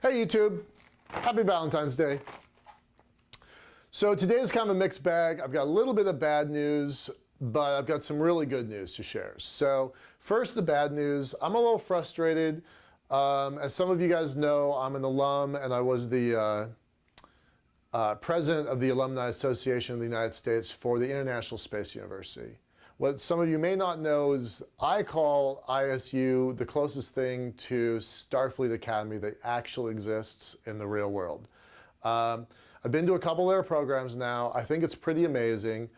Hey YouTube, happy Valentine's Day. So today's kind of a mixed bag. I've got a little bit of bad news, but I've got some really good news to share. So first, the bad news. I'm a little frustrated. As some of you guys know, I'm an alum and I was the president of the Alumni Association of the United States for the International Space University. What some of you may not know is I call ISU the closest thing to Starfleet Academy that actually exists in the real world. I've been to a couple of their programs now. I think it's pretty amazing.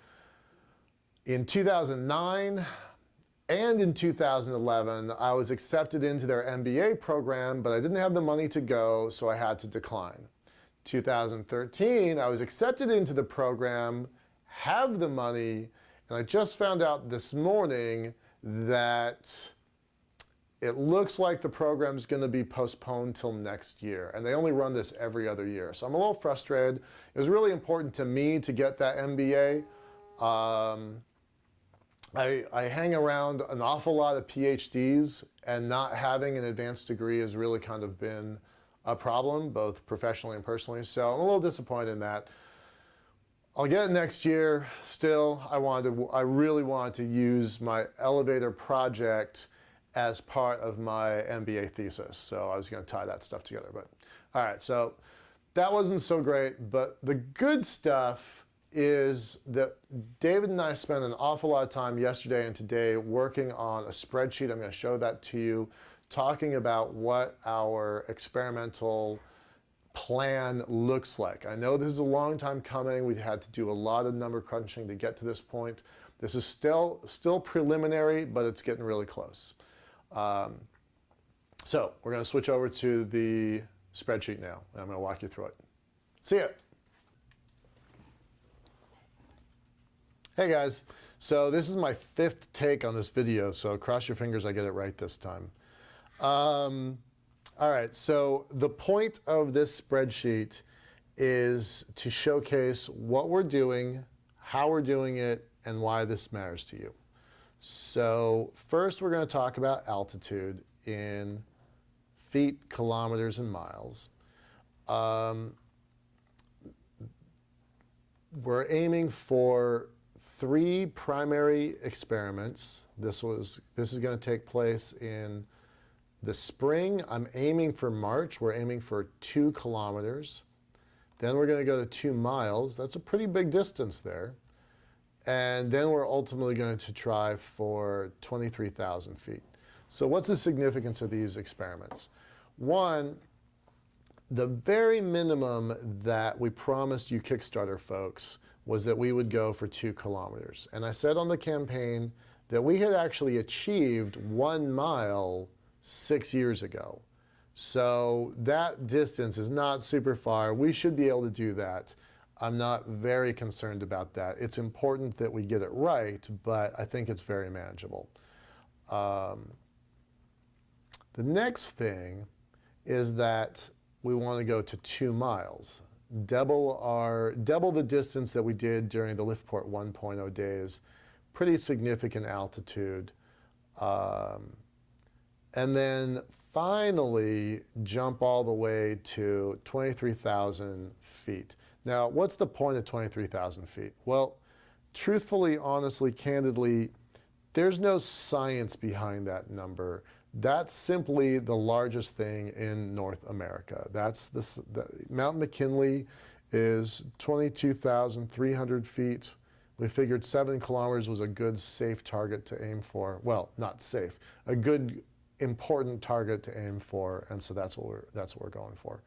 In 2009 and in 2011, I was accepted into their MBA program, but I didn't have the money to go, so I had to decline. 2013, I was accepted into the program, have the money, and I just found out this morning that it looks like the program is going to be postponed till next year. And they only run this every other year. So I'm a little frustrated. It was really important to me to get that MBA. I hang around an awful lot of PhDs, and not having an advanced degree has really kind of been a problem, both professionally and personally. So I'm a little disappointed in that. I'll get it next year. Still, I really wanted to use my elevator project as part of my MBA thesis. So I was going to tie that stuff together. But all right, so that wasn't so great. But the good stuff is that David and I spent an awful lot of time yesterday and today working on a spreadsheet. I'm going to show that to you, talking about what our experimental plan looks like. I know this is a long time coming. We've had to do a lot of number crunching to get to this point. This is still preliminary, but it's getting really close. So we're going to switch over to the spreadsheet now, and I'm going to walk you through it. See ya. Hey guys, so this is my 5th take on this video, so cross your fingers I get it right this time. All right, so the point of this spreadsheet is to showcase what we're doing, how we're doing it, and why this matters to you. So first we're going to talk about altitude in feet, kilometers, and miles. We're aiming for 3 primary experiments. This is going to take place in the spring. I'm aiming for March. We're aiming for 2 kilometers. Then we're going to go to 2 miles. That's a pretty big distance there. And then we're ultimately going to try for 23,000 feet. So what's the significance of these experiments? One, the very minimum that we promised you Kickstarter folks was that we would go for 2 kilometers. And I said on the campaign that we had actually achieved 1 mile 6 years ago. So that distance is not super far. We should be able to do that. I'm not very concerned about that. It's important that we get it right, but I think it's very manageable. The next thing is that we want to go to 2 miles. Double the distance that we did during the LiftPort 1.0 days. Pretty significant altitude. And then finally jump all the way to 23,000 feet. Now, what's the point of 23,000 feet? Well, truthfully, honestly, candidly, there's no science behind that number. That's simply the largest thing in North America. Mount McKinley is 22,300 feet. We figured 7 kilometers was a good, safe target to aim for. Well, not safe, a good, important target to aim for, and so that's what we're going for.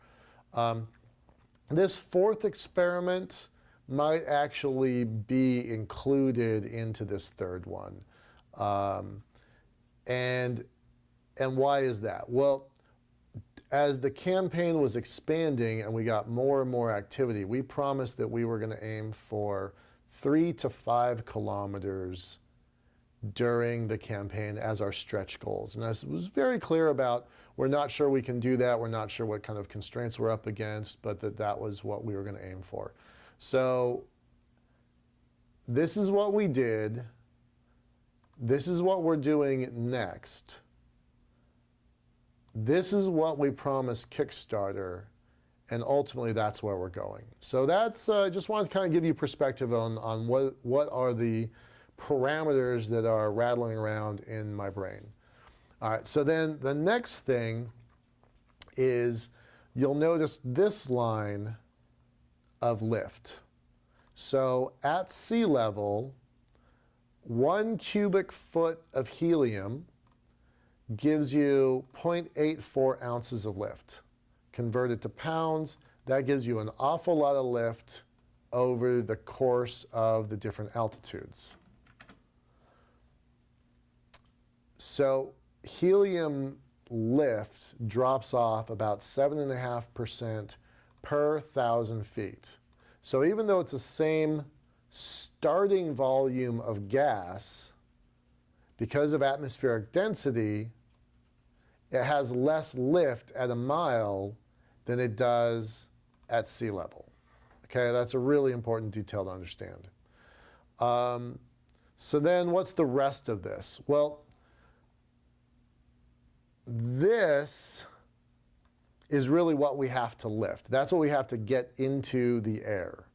This 4th experiment might actually be included into this 3rd one. And why is that? Well, as the campaign was expanding and we got more and more activity, we promised that we were going to aim for 3 to 5 kilometers during the campaign as our stretch goals. And I was very clear about, we're not sure we can do that. We're not sure what kind of constraints we're up against, but that was what we were going to aim for. So this is what we did. This is what we're doing next. this is what we promised Kickstarter, and ultimately that's where we're going. So that's, just wanted to kind of give you perspective on what are the parameters that are rattling around in my brain. All right, so then the next thing is you'll notice this line of lift. So at sea level, 1 cubic foot of helium gives you 0.84 ounces of lift. Converted to pounds, that gives you an awful lot of lift over the course of the different altitudes. So helium lift drops off about 7.5% per 1,000 feet. So even though it's the same starting volume of gas, because of atmospheric density, it has less lift at a mile than it does at sea level. Okay, that's a really important detail to understand. So then what's the rest of this? Well, this is really what we have to lift. That's what we have to get into the air.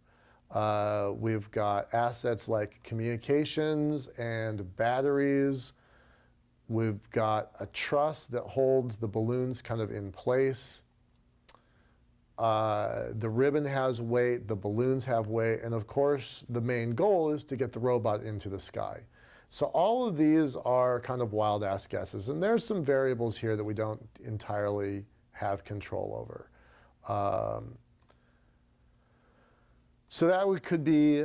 We've got assets like communications and batteries. We've got a truss that holds the balloons kind of in place. The ribbon has weight, the balloons have weight, and of course the main goal is to get the robot into the sky. So all of these are kind of wild-ass guesses, and there's some variables here that we don't entirely have control over. So that could be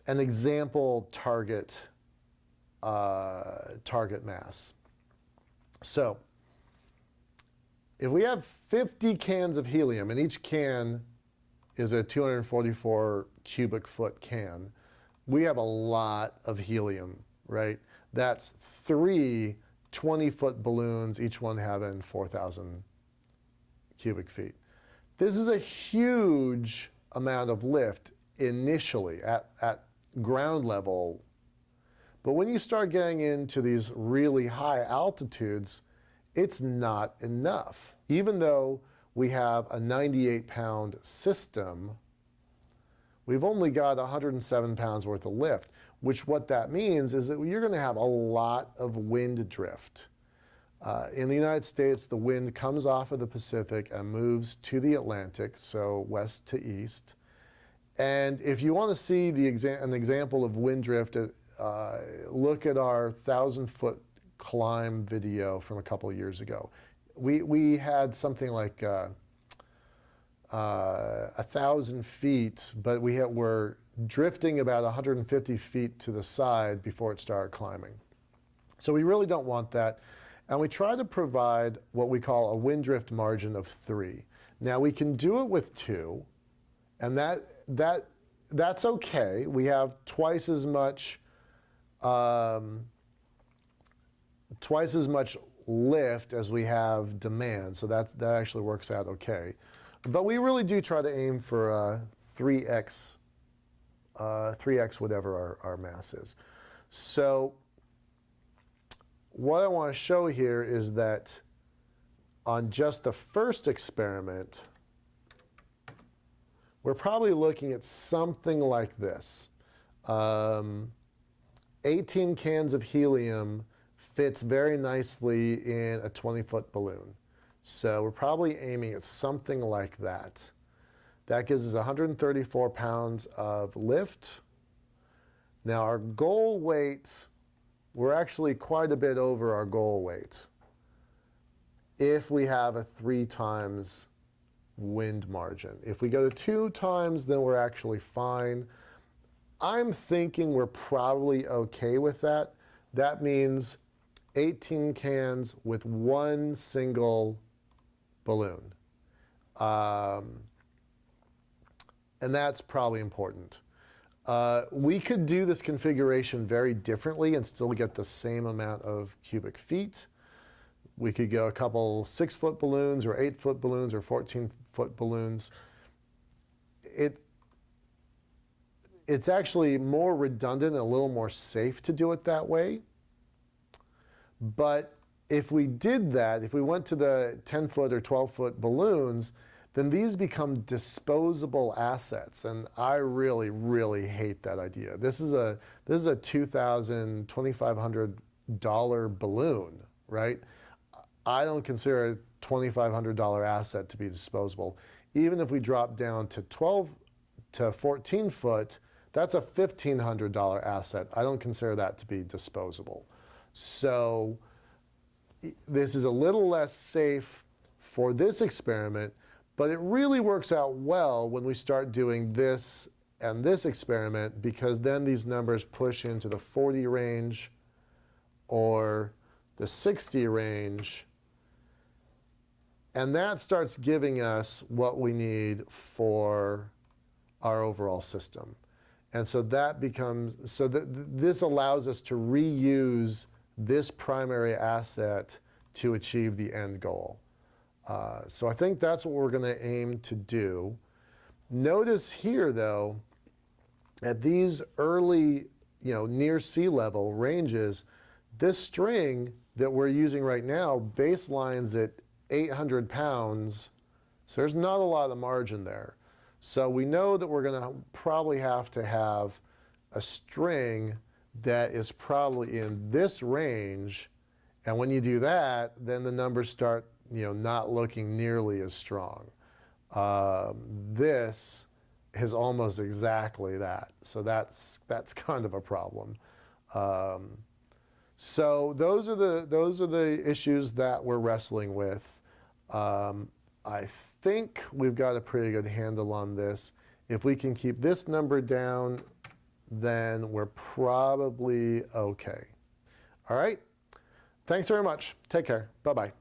an example target mass. So if we have 50 cans of helium, and each can is a 244 cubic foot can, we have a lot of helium, right? That's 3 20-foot balloons, each one having 4,000 cubic feet. This is a huge amount of lift initially at ground level. But when you start getting into these really high altitudes, it's not enough. Even though we have a 98-pound system, we've only got 107 pounds worth of lift, which what that means is that you're going to have a lot of wind drift. In the United States, the wind comes off of the Pacific and moves to the Atlantic, so west to east. And if you want to see an example of wind drift, look at our 1,000-foot climb video from a couple of years ago. We had something like 1,000 feet, but were drifting about 150 feet to the side before it started climbing. So we really don't want that. And we try to provide what we call a wind drift margin of 3. Now we can do it with 2, and that's okay. We have twice as much lift as we have demand, so that actually works out okay. But we really do try to aim for 3x whatever our mass is. So what I want to show here is that on just the first experiment, we're probably looking at something like this. 18 cans of helium fits very nicely in a 20-foot balloon. So we're probably aiming at something like that. That gives us 134 pounds of lift. Now our goal weight, we're actually quite a bit over our goal weight if we have a 3 times wind margin. If we go to 2 times, then we're actually fine. I'm thinking we're probably okay with that. That means 18 cans with 1 single balloon. And that's probably important. We could do this configuration very differently and still get the same amount of cubic feet. We could go a couple 6-foot balloons or 8-foot balloons or 14-foot balloons. It's actually more redundant and a little more safe to do it that way. But if we did that, if we went to the 10-foot or 12-foot balloons, then these become disposable assets, and I really, really hate that idea. This is a $2,000, $2,500 balloon, right? I don't consider a $2,500 asset to be disposable. Even if we drop down to 12 to 14 foot, that's a $1,500 asset. I don't consider that to be disposable. So this is a little less safe for this experiment, but it really works out well when we start doing this and this experiment, because then these numbers push into the 40 range or the 60 range, and that starts giving us what we need for our overall system. And so that becomes, so that this allows us to reuse this primary asset to achieve the end goal. So I think that's what we're going to aim to do. Notice here, though, at these early, near sea level ranges, this string that we're using right now baselines at 800 pounds, so there's not a lot of margin there. So we know that we're going to probably have to have a string that is probably in this range, and when you do that, then the numbers start not looking nearly as strong. This is almost exactly that, so that's kind of a problem. So those are the issues that we're wrestling with. I think we've got a pretty good handle on this. If we can keep this number down, then we're probably okay. All right. Thanks very much. Take care. Bye-bye.